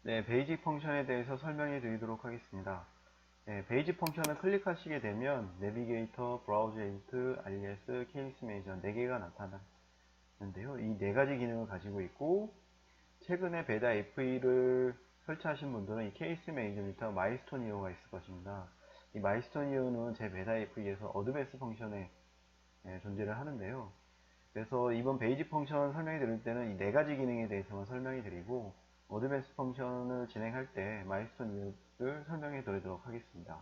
네, 베이직 펑션에 대해서 설명해 드리도록 하겠습니다. 네, 베이직 펑션을 클릭하시게 되면 내비게이터, 브라우저 에디트, alias, 케이스 매니저 4개가 나타나는데요. 이 4가지 기능을 가지고 있고, 최근에 베다 FE를 설치하신 분들은 이 케이스 매니저 밑에 마일스톤이어가 있을 것입니다. 이 마일스톤이어는 제 베다 FE에서 어드밴스 펑션에 존재를 하는데요. 그래서 이번 베이직 펑션 설명해 드릴 때는 이 4가지 기능에 대해서만 설명해 드리고, 어드밴스 펑션을 진행할 때 마일스톤 이유를 설명해 드리도록 하겠습니다.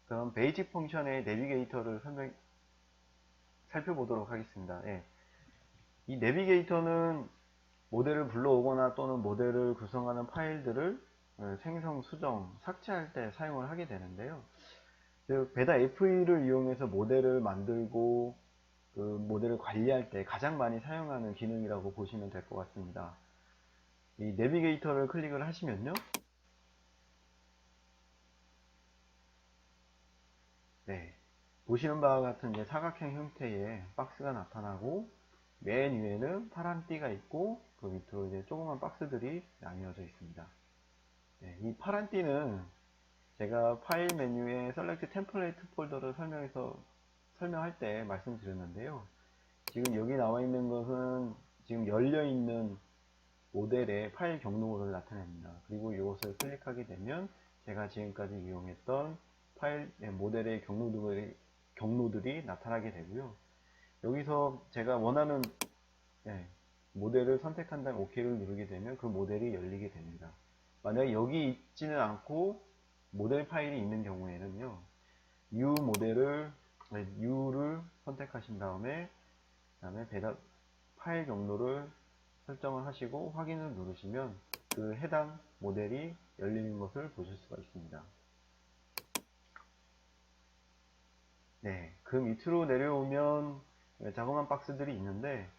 그럼 베이직 펑션의 내비게이터를 살펴보도록 하겠습니다. 예. 이 내비게이터는 모델을 불러오거나 또는 모델을 구성하는 파일들을 생성, 수정, 삭제할 때 사용을 하게 되는데요. 즉, 베다 FE를 이용해서 모델을 만들고 그 모델을 관리할 때 가장 많이 사용하는 기능이라고 보시면 될 것 같습니다. 이 내비게이터를 클릭을 하시면요. 네. 보시는 바와 같은 이제 사각형 형태의 박스가 나타나고 맨 위에는 파란 띠가 있고 그 밑으로 이제 조그만 박스들이 나뉘어져 있습니다. 네, 이 파란 띠는 제가 파일 메뉴에 셀렉트 템플레이트 폴더를 설명할 때 말씀드렸는데요. 지금 여기 나와 있는 것은 지금 열려 있는 모델의 파일 경로를 나타냅니다. 그리고 이것을 클릭하게 되면 제가 지금까지 이용했던 파일 모델의 경로들이 나타나게 되고요. 여기서 제가 원하는 모델을 선택한 다음 OK를 누르게 되면 그 모델이 열리게 됩니다. 만약에 여기 있지는 않고 모델 파일이 있는 경우에는요, U를 선택하신 다음에, 파일 경로를 설정을 하시고 확인을 누르시면 그 해당 모델이 열리는 것을 보실 수가 있습니다. 네, 그 밑으로 내려오면 자그마한 박스들이 있는데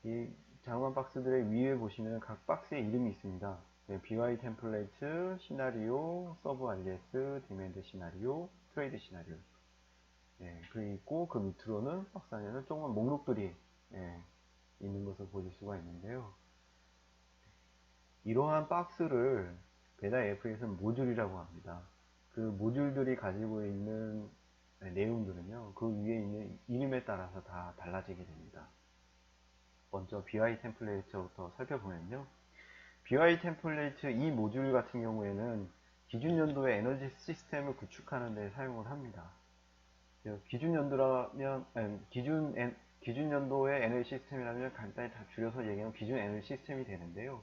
이 자그마한 박스들의 위에 보시면 각 박스의 이름이 있습니다. 네, BY 템플레이트, 시나리오, 서브 alias, 디맨드 시나리오, 트레이드 시나리오. 네, 그리고 있고 그 밑으로는 박스 안에는 조그만 목록들이 있는 것을 보실 수가 있는데요. 이러한 박스를 베다 FE에서는 모듈이라고 합니다. 그 모듈들이 가지고 있는 내용들은요, 그 위에 있는 이름에 따라서 다 달라지게 됩니다. 먼저 BY 템플레이트부터 살펴보면요. BY template 이 모듈 같은 경우에는 기준 연도의 에너지 시스템을 구축하는 데 사용을 합니다. 기준 연도라면 기준 연도의 에너지 시스템이라면 간단히 다 줄여서 얘기하면 기준 에너지 시스템이 되는데요.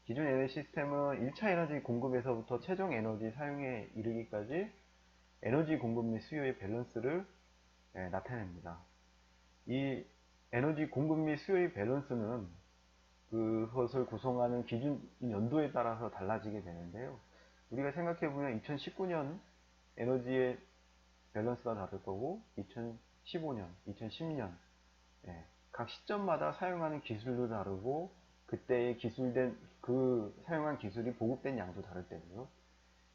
기준 에너지 시스템은 1차 에너지 공급에서부터 최종 에너지 사용에 이르기까지 에너지 공급 및 수요의 밸런스를 나타냅니다. 이 에너지 공급 및 수요의 밸런스는 그것을 구성하는 기준 연도에 따라서 달라지게 되는데요. 우리가 생각해보면 2019년 에너지의 밸런스가 다를 거고 2015년, 2010년 각 시점마다 사용하는 기술도 다르고 그때의 사용한 기술이 보급된 양도 다를 때고요.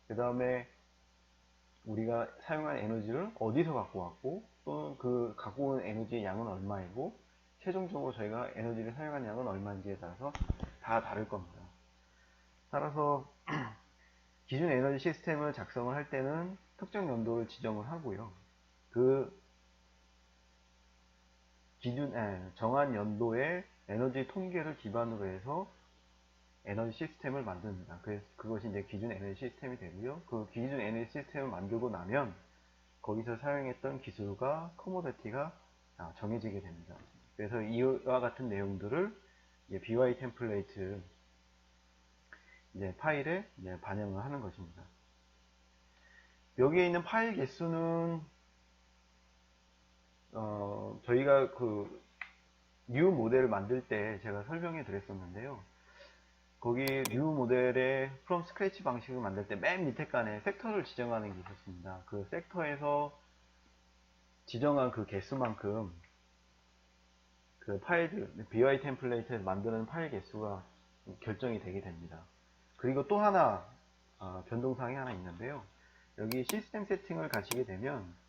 그 다음에 우리가 사용한 에너지를 어디서 갖고 왔고 또는 그 갖고 온 에너지의 양은 얼마이고 최종적으로 저희가 에너지를 사용한 양은 얼마인지에 따라서 다 다를 겁니다. 따라서 기준 에너지 시스템을 작성을 할 때는 특정 연도를 지정을 하고요. 그 정한 연도의 에너지 통계를 기반으로 해서 에너지 시스템을 만듭니다. 그래서 그것이 이제 기준 에너지 시스템이 되고요. 그 기준 에너지 시스템을 만들고 나면 거기서 사용했던 기술과 커모디티가 정해지게 됩니다. 그래서 이와 같은 내용들을 BY 템플레이트 파일에 반영을 하는 것입니다. 여기에 있는 파일 개수는 저희가 그 뉴 모델을 만들 때 제가 설명해 드렸었는데요. 거기 뉴 모델의 from scratch 방식을 만들 때 맨 밑에 칸에 섹터를 지정하는 게 있었습니다. 그 섹터에서 지정한 그 개수만큼 그 BY 템플레이트에서 만드는 파일 개수가 결정이 되게 됩니다. 그리고 또 하나 변동사항이 하나 있는데요. 여기 시스템 세팅을 가시게 되면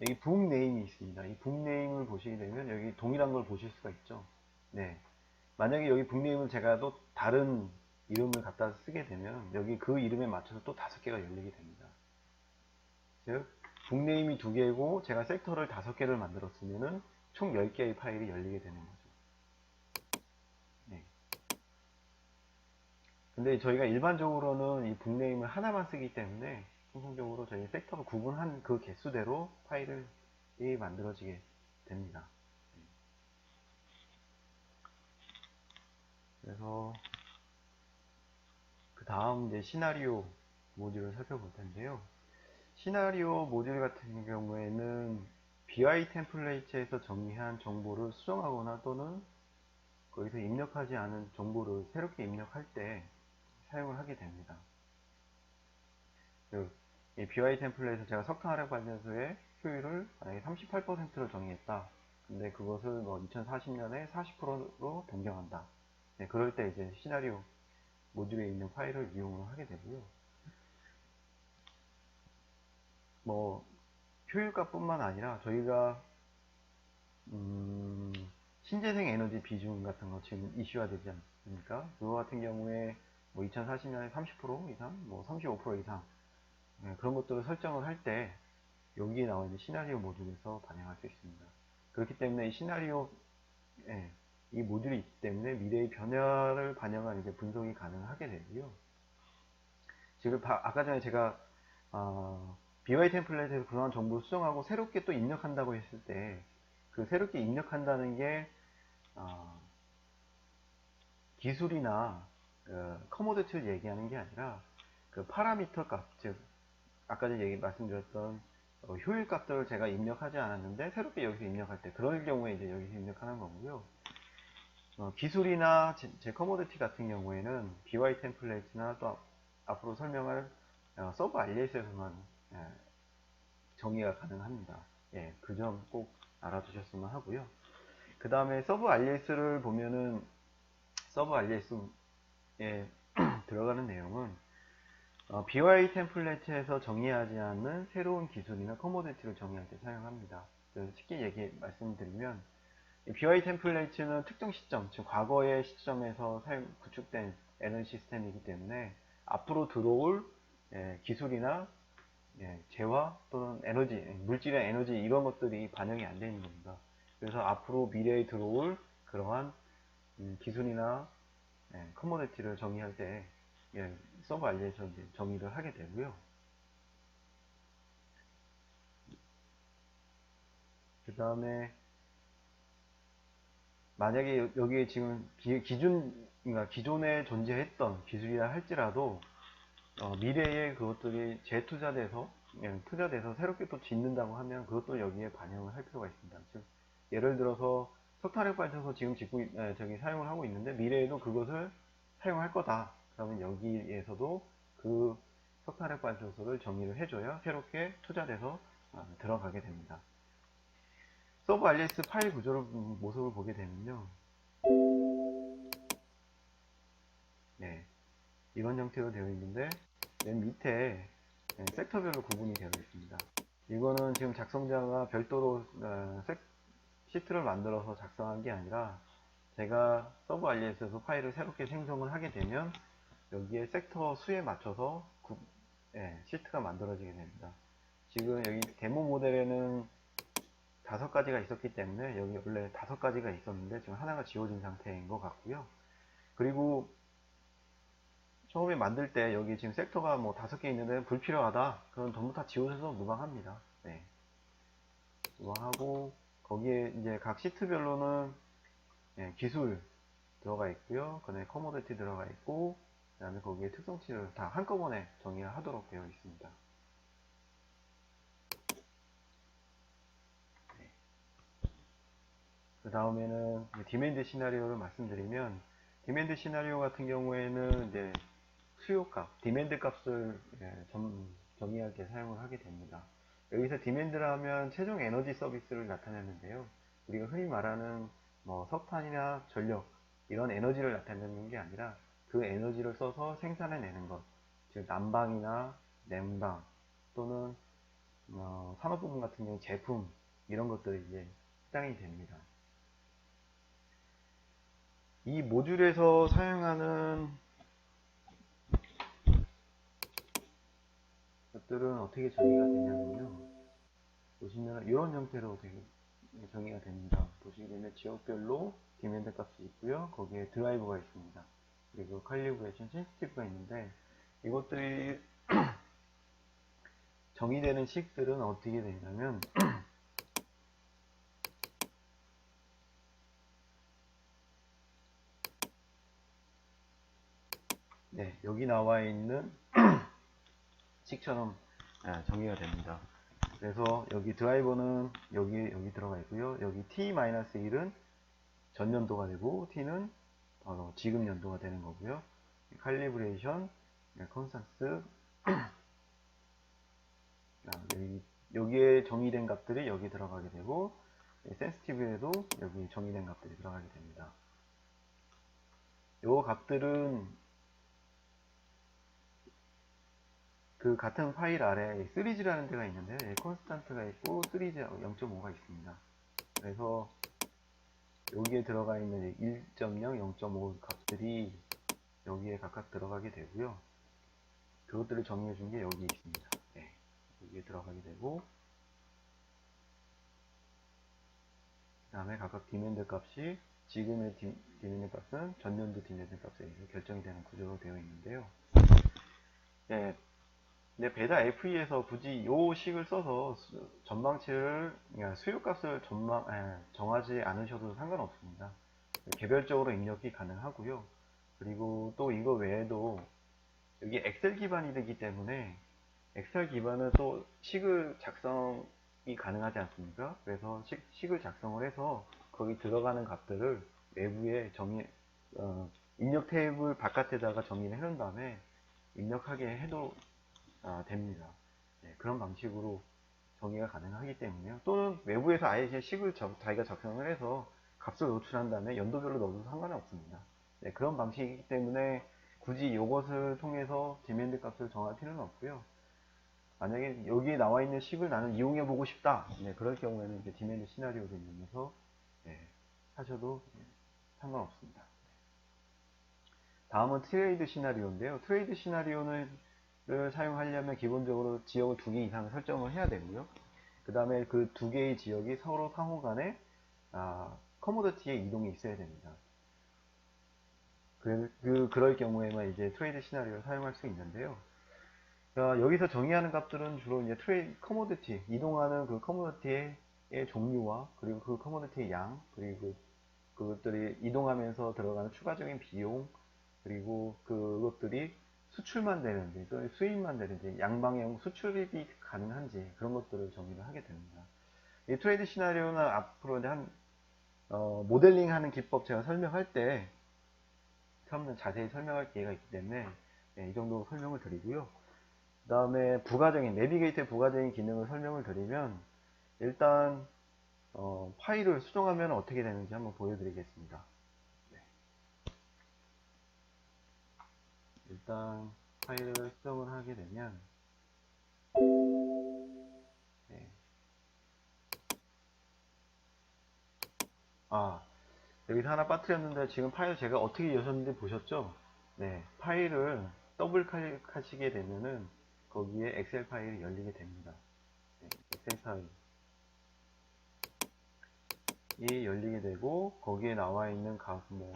여기 북 네임이 있습니다. 이 북 네임을 보시게 되면 여기 동일한 걸 보실 수가 있죠. 네. 만약에 여기 북네임을 제가 또 다른 이름을 갖다 쓰게 되면 여기 그 이름에 맞춰서 또 5개가 열리게 됩니다. 즉 북네임이 2개고 제가 섹터를 5개를 만들었으면은 총 10개의 파일이 열리게 되는 거죠. 네. 근데 저희가 일반적으로는 이 북네임을 하나만 쓰기 때문에 통상적으로 저희 섹터를 구분한 그 개수대로 파일이 만들어지게 됩니다. 그래서 그 다음 이제 시나리오 모듈을 살펴볼 텐데요. 시나리오 모듈 같은 경우에는 BI 템플레이트에서 정의한 정보를 수정하거나 또는 거기서 입력하지 않은 정보를 새롭게 입력할 때 사용을 하게 됩니다. 이 BI 템플레이트에서 제가 석탄 화력 발전소의 효율을 만약에 38%로 정의했다. 근데 그것을 뭐 2040년에 40%로 변경한다. 네, 그럴 때 이제 시나리오 모듈에 있는 파일을 이용을 하게 되고요. 뭐 효율값뿐만 아니라 저희가 신재생 에너지 비중 같은 거 지금 이슈화 되지 않습니까? 그거 같은 경우에 뭐 2040년에 30% 이상, 뭐 35% 이상 그런 것들을 설정을 할 때 여기에 나와 있는 시나리오 모듈에서 반영할 수 있습니다. 그렇기 때문에 이 시나리오 이 모듈이 있기 때문에 미래의 변화를 반영한 이제 분석이 가능하게 되고요. 지금 아까 전에 제가 BY 템플릿에서 그러한 정보를 수정하고 새롭게 또 입력한다고 했을 때 그 새롭게 입력한다는 게 기술이나 커모디티를 얘기하는 게 아니라 그 파라미터 값, 즉 아까 전에 말씀드렸던 효율 값들을 제가 입력하지 않았는데 새롭게 여기서 입력할 때 그럴 경우에 이제 여기서 입력하는 거고요. 기술이나 제 커모디티 같은 경우에는 BY 템플릿이나 또 앞으로 설명할 서브 RES에서만 정의가 가능합니다. 예, 그 점 꼭 알아두셨으면 하고요. 그 다음에 서브 RES를 보면은 서브 RES에 들어가는 내용은 BY 템플릿에서 정의하지 않는 새로운 기술이나 커모디티를 정의할 때 사용합니다. 쉽게 말씀드리면 BY 템플릿은 특정 시점, 즉 과거의 시점에서 구축된 에너지 시스템이기 때문에 앞으로 들어올 기술이나 재화 또는 에너지, 물질의 에너지 이런 것들이 반영이 안 되는 겁니다. 그래서 앞으로 미래에 들어올 그러한 기술이나 커모디티를 정의할 때 서브 알리에서 정의를 하게 되고요. 그 다음에 만약에 여기에 지금 그러니까 기존에 존재했던 기술이라 할지라도 미래에 그것들이 투자돼서 새롭게 또 짓는다고 하면 그것도 여기에 반영을 할 필요가 있습니다. 즉 예를 들어서 석탄력 발전소 지금 저기 사용을 하고 있는데 미래에도 그것을 사용할 거다. 그러면 여기에서도 그 석탄력 발전소를 정의를 해줘야 새롭게 투자돼서 들어가게 됩니다. 서브 RS 파일 구조를 모습을 보게 되면요. 네, 이런 형태로 되어 있는데 맨 밑에 섹터별로 구분이 되어 있습니다. 이거는 지금 작성자가 별도로 시트를 만들어서 작성한 게 아니라 제가 서브 RES에서 파일을 새롭게 생성을 하게 되면 여기에 섹터 수에 맞춰서 시트가 만들어지게 됩니다. 지금 여기 데모 모델에는 5가지가 있었기 때문에 여기 원래 5가지가 있었는데 지금 하나가 지워진 상태인 것 같고요. 그리고 처음에 만들 때 여기 지금 섹터가 뭐 5개 있는데 불필요하다. 그럼 전부 다 지워져서 무방합니다. 네. 무방하고 거기에 이제 각 시트별로는 기술 들어가 있고요. 그 다음에 커모디티 들어가 있고 그 다음에 거기에 특성치를 다 한꺼번에 정의를 하도록 되어 있습니다. 네. 그 다음에는 디맨드 시나리오를 말씀드리면 디맨드 시나리오 같은 경우에는 이제 수요값, 디맨드 값을 정의할 때 사용을 하게 됩니다. 여기서 디맨드라 하면 최종 에너지 서비스를 나타내는데요. 우리가 흔히 말하는 뭐 석탄이나 전력 이런 에너지를 나타내는 게 아니라 그 에너지를 써서 생산해내는 것, 즉 난방이나 냉방 또는 산업 부분 같은 경우 제품 이런 것들이 이제 해당이 됩니다. 이 모듈에서 사용하는 것들은 어떻게 정의가 되냐면요. 보시면 이런 형태로 정의가 됩니다. 보시게 되면 지역별로 디맨드 값이 있고요. 거기에 드라이버가 있습니다. 그리고 칼리브레이션 센시티브가 있는데 이것들이 정의되는 식들은 어떻게 되냐면 네, 여기 나와 있는 식처럼 정의가 됩니다. 그래서 여기 드라이버는 여기 들어가 있고요. 여기 t-1은 전년도가 되고 t는 바로 지금 연도가 되는 거고요. 칼리브레이션, 컨스탄스 여기에 정의된 값들이 여기 들어가게 되고 센시티브에도 여기 정의된 값들이 들어가게 됩니다. 요 값들은 그 같은 파일 아래에 시리즈라는 데가 있는데요. 콘스탄트가 있고 시리즈 0.5가 있습니다. 그래서 여기에 들어가 있는 1.0, 0.5 값들이 여기에 각각 들어가게 되고요. 그것들을 정의해 준 게 여기 있습니다. 네, 여기에 들어가게 되고 그 다음에 각각 디맨드 값이 지금의 디맨드 값은 전년도 디맨드 값에 의해서 결정이 되는 구조로 되어 있는데요. 네, 근데 배다 FE에서 굳이 이 식을 써서 전망치를 그러니까 수요값을 정하지 않으셔도 상관없습니다. 개별적으로 입력이 가능하고요. 그리고 또 이거 외에도 여기 엑셀 기반이 되기 때문에 엑셀 기반은 또 식을 작성이 가능하지 않습니까? 그래서 식을 작성을 해서 거기 들어가는 값들을 외부에 입력 테이블 바깥에다가 정의를 해놓은 다음에 입력하게 해도 됩니다. 네, 그런 방식으로 정의가 가능하기 때문에요. 또는 외부에서 아예 그냥 식을 자기가 작성을 해서 값을 노출한 다음에 연도별로 넣어도 상관은 없습니다. 네, 그런 방식이기 때문에 굳이 이것을 통해서 디맨드 값을 정할 필요는 없고요. 만약에 여기에 나와 있는 식을 나는 이용해 보고 싶다. 네, 그럴 경우에는 이제 디맨드 시나리오를 이용해서 하셔도 상관없습니다. 다음은 트레이드 시나리오인데요. 트레이드 시나리오를 사용하려면 기본적으로 지역을 2개 이상 설정을 해야 되고요. 그 다음에 그 2개의 지역이 서로 상호 간에 커모더티의 이동이 있어야 됩니다. 그럴 경우에만 이제 트레이드 시나리오를 사용할 수 있는데요. 여기서 정의하는 값들은 주로 이제 커모더티, 이동하는 그 커모더티의 종류와 그리고 그 커모더티의 양, 그리고 그것들이 이동하면서 들어가는 추가적인 비용, 그리고 그것들이 수출만 되는지 또는 수입만 되는지 양방향 수출이 가능한지 그런 것들을 정의를 하게 됩니다. 이 트레이드 시나리오는 앞으로 이제 모델링 하는 기법 제가 설명할 때 처음에 자세히 설명할 기회가 있기 때문에 이 정도 설명을 드리고요. 그 다음에 부가적인 내비게이터의 부가적인 기능을 설명을 드리면 일단 파일을 수정하면 어떻게 되는지 한번 보여드리겠습니다. 네. 일단 파일을 수정을 하게 되면 네. 여기서 하나 빠뜨렸는데 지금 파일 제가 어떻게 여셨는지 보셨죠? 네, 파일을 더블 클릭하시게 되면은 거기에 엑셀 파일이 열리게 됩니다. 네, 엑셀 파일이 열리게 되고 거기에 나와 있는 값을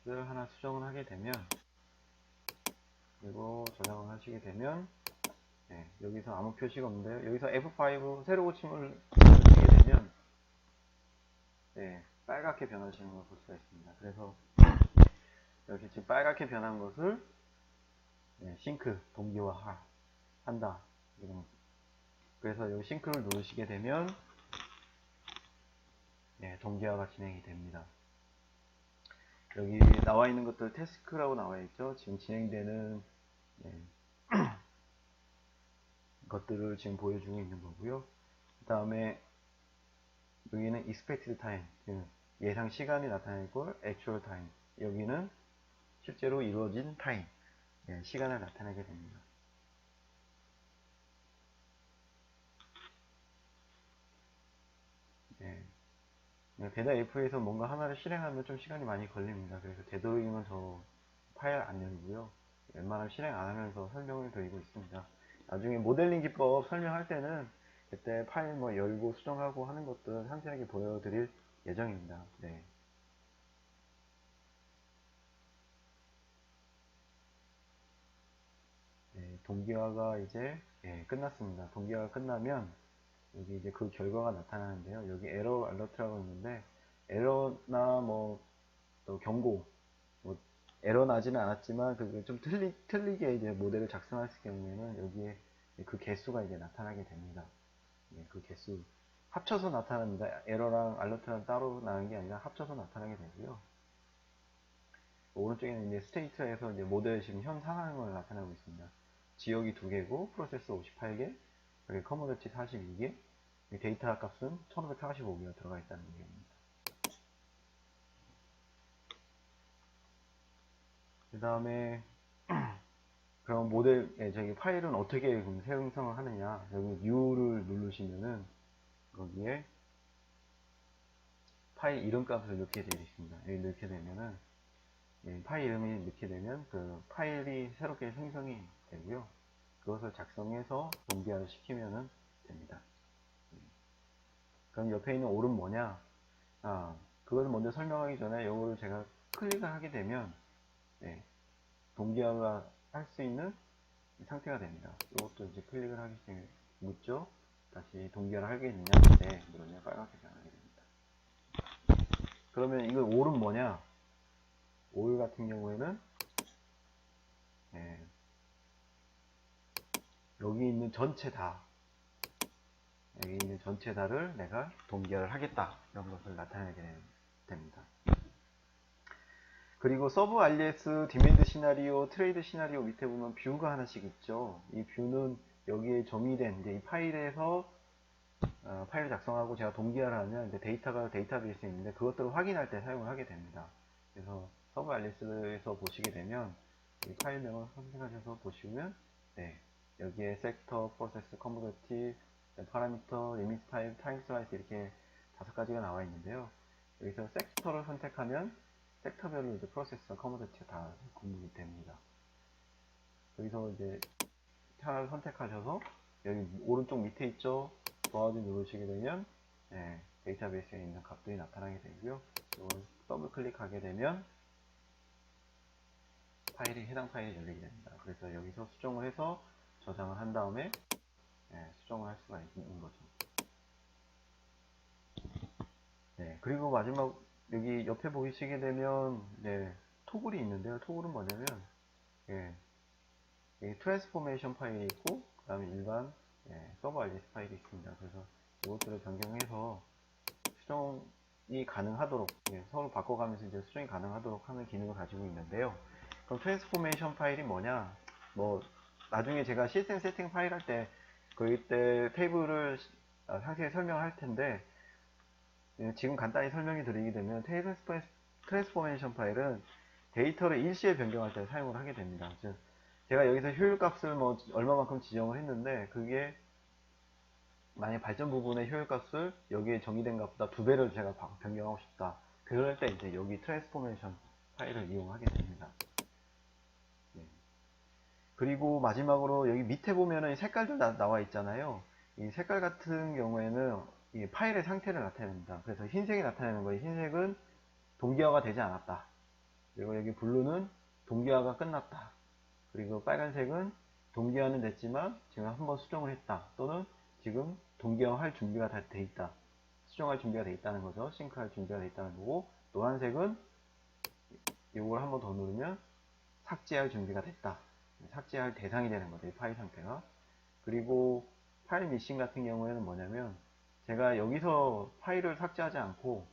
하나 수정을 하게 되면 그리고 저장을 하시게 되면 여기서 아무 표시가 없는데요. 여기서 F5 새로 고침을 누르시게 되면 빨갛게 변하시는 걸 볼 수가 있습니다. 그래서 이렇게 지금 빨갛게 변한 것을 싱크 동기화 한다. 그래서 여기 싱크를 누르시게 되면 동기화가 진행이 됩니다. 여기 나와 있는 것들 태스크라고 나와 있죠. 지금 진행되는 것들을 지금 보여주고 있는 거고요. 그 다음에 여기는 expected time, 예상 시간이 나타나 있고 actual time, 여기는 실제로 이루어진 타임, 시간을 나타내게 됩니다. 배다 F에서 뭔가 하나를 실행하면 좀 시간이 많이 걸립니다. 그래서 되도록이면 저 파일 안 열고요. 웬만하면 실행 안 하면서 설명을 드리고 있습니다. 나중에 모델링 기법 설명할 때는 그때 파일 뭐 열고 수정하고 하는 것들 상세하게 보여드릴 예정입니다. 네. 네, 동기화가 이제 끝났습니다. 동기화가 끝나면 여기 이제 그 결과가 나타나는데요. 여기 에러 알러트라고 있는데 에러나 뭐 또 경고, 뭐 에러 나지는 않았지만 그 좀 틀리게 이제 모델을 작성했을 경우에는 여기에 그 개수가 이제 나타나게 됩니다. 그 개수 합쳐서 나타납니다. 에러랑 알러트랑 따로 나는 게 아니라 합쳐서 나타나게 되고요. 오른쪽에는 이제 스테이트에서 이제 모델 지금 현 상황을 나타나고 있습니다. 지역이 2개고 프로세서 58개, 그리고 커머더치 42개, 데이터 값은 1545개가 들어가 있다는 얘기입니다. 그 다음에 그럼 모델, 저기 파일은 어떻게 생성을 하느냐. 여기 U를 누르시면은 거기에 파일 이름 값을 넣게 되어 있습니다. 여기 넣게 되면은 파일 이름이 넣게 되면 그 파일이 새롭게 생성이 되고요. 그것을 작성해서 동기화를 시키면 됩니다. 그럼 옆에 있는 올은 뭐냐? 그걸 먼저 설명하기 전에 이거를 제가 클릭을 하게 되면 동기화가 할 수 있는 상태가 됩니다. 이것도 이제 클릭을 하기 전에 묻죠? 다시 동기화를 하겠느냐? 네, 그러면 빨갛게 변하게 됩니다. 그러면 이거 올은 뭐냐? 올 같은 경우에는 여기 있는 전체 다 여기 있는 전체 다를 내가 동기화를 하겠다 이런 것을 나타내게 됩니다. 그리고 서브 RES, 디맨드 시나리오, 트레이드 시나리오 밑에 보면 뷰가 하나씩 있죠. 이 뷰는 여기에 정의된 이제 이 파일에서 파일을 작성하고 제가 동기화를 하면 이제 데이터가 데이터베이스에 있는데 그것들을 확인할 때 사용을 하게 됩니다. 그래서 서브 RES에서 보시게 되면 이 파일명을 선택하셔서 보시면 여기에 섹터, 프로세스, 커머더티, 파라미터, 리미트 타입, 타임 슬라이스 이렇게 5가지가 나와 있는데요. 여기서 섹터를 선택하면 섹터별로 이제 프로세스와 커머더티가 다 구분이 됩니다. 여기서 이제 하나를 선택하셔서 여기 오른쪽 밑에 있죠. 브라우저 누르시게 되면 데이터베이스에 있는 값들이 나타나게 되고요. 이걸 더블 클릭하게 되면 해당 파일이 열리게 됩니다. 그래서 여기서 수정을 해서 저장을 한 다음에 수정을 할 수가 있는 거죠. 그리고 마지막 여기 옆에 보시게 되면 토글이 있는데요. 토글은 뭐냐면 여기 트랜스포메이션 파일이 있고 그 다음에 일반 서버 RDS 파일이 있습니다. 그래서 이것들을 변경해서 수정이 가능하도록 서로 바꿔가면서 이제 수정이 가능하도록 하는 기능을 가지고 있는데요. 그럼 트랜스포메이션 파일이 뭐냐? 뭐 나중에 제가 시스템 세팅 파일 할 때 그때 테이블을 상세히 설명할 텐데 지금 간단히 설명해 드리게 되면 트랜스포메이션 파일은 데이터를 일시에 변경할 때 사용을 하게 됩니다. 즉 제가 여기서 효율값을 뭐 얼마만큼 지정을 했는데 그게 만약 발전 부분의 효율값을 여기에 정의된 값보다 2배를 제가 변경하고 싶다. 그럴 때 이제 여기 트랜스포메이션 파일을 이용하게 됩니다. 그리고 마지막으로 여기 밑에 보면은 색깔들 나와 있잖아요. 이 색깔 같은 경우에는 이 파일의 상태를 나타냅니다. 그래서 흰색이 나타내는 거예요. 흰색은 동기화가 되지 않았다. 그리고 여기 블루는 동기화가 끝났다. 그리고 빨간색은 동기화는 됐지만 지금 한번 수정을 했다. 또는 지금 동기화할 준비가 다 돼 있다. 수정할 준비가 돼 있다는 거죠. 싱크할 준비가 돼 있다는 거고, 노란색은 이걸 한번 더 누르면 삭제할 준비가 됐다. 삭제할 대상이 되는 거죠. 이 파일 상태가. 그리고 파일 미싱 같은 경우에는 뭐냐면 제가 여기서 파일을 삭제하지 않고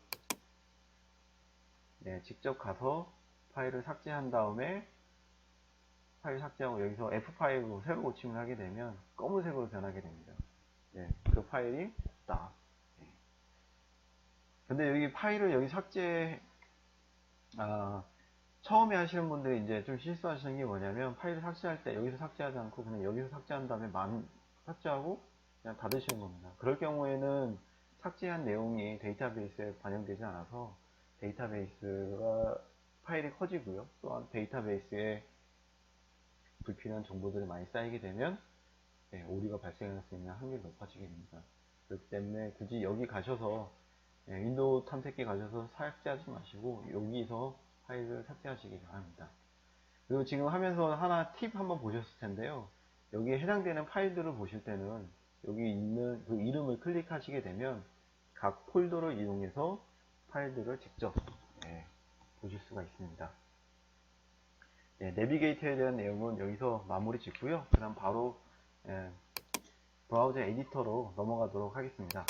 직접 가서 파일을 삭제한 다음에 파일 삭제하고 여기서 F5로 새로 고침을 하게 되면 검은색으로 변하게 됩니다. 그 파일이 딱. 근데 여기 파일을 여기 처음에 하시는 분들이 이제 좀 실수하시는 게 뭐냐면 파일을 삭제할 때 여기서 삭제하지 않고 그냥 여기서 삭제한 다음에 삭제하고 그냥 닫으시는 겁니다. 그럴 경우에는 삭제한 내용이 데이터베이스에 반영되지 않아서 데이터베이스가 파일이 커지고요. 또한 데이터베이스에 불필요한 정보들이 많이 쌓이게 되면 오류가 발생할 수 있는 확률이 높아지게 됩니다. 그렇기 때문에 굳이 여기 가셔서 윈도우 탐색기 가셔서 삭제하지 마시고 여기서 파일을 삭제하시기 바랍니다. 그리고 지금 하면서 하나 팁 한번 보셨을 텐데요. 여기에 해당되는 파일들을 보실 때는 여기 있는 그 이름을 클릭하시게 되면 각 폴더를 이용해서 파일들을 직접 보실 수가 있습니다. 내비게이터에 대한 내용은 여기서 마무리 짓고요. 그 다음 바로 브라우저 에디터로 넘어가도록 하겠습니다.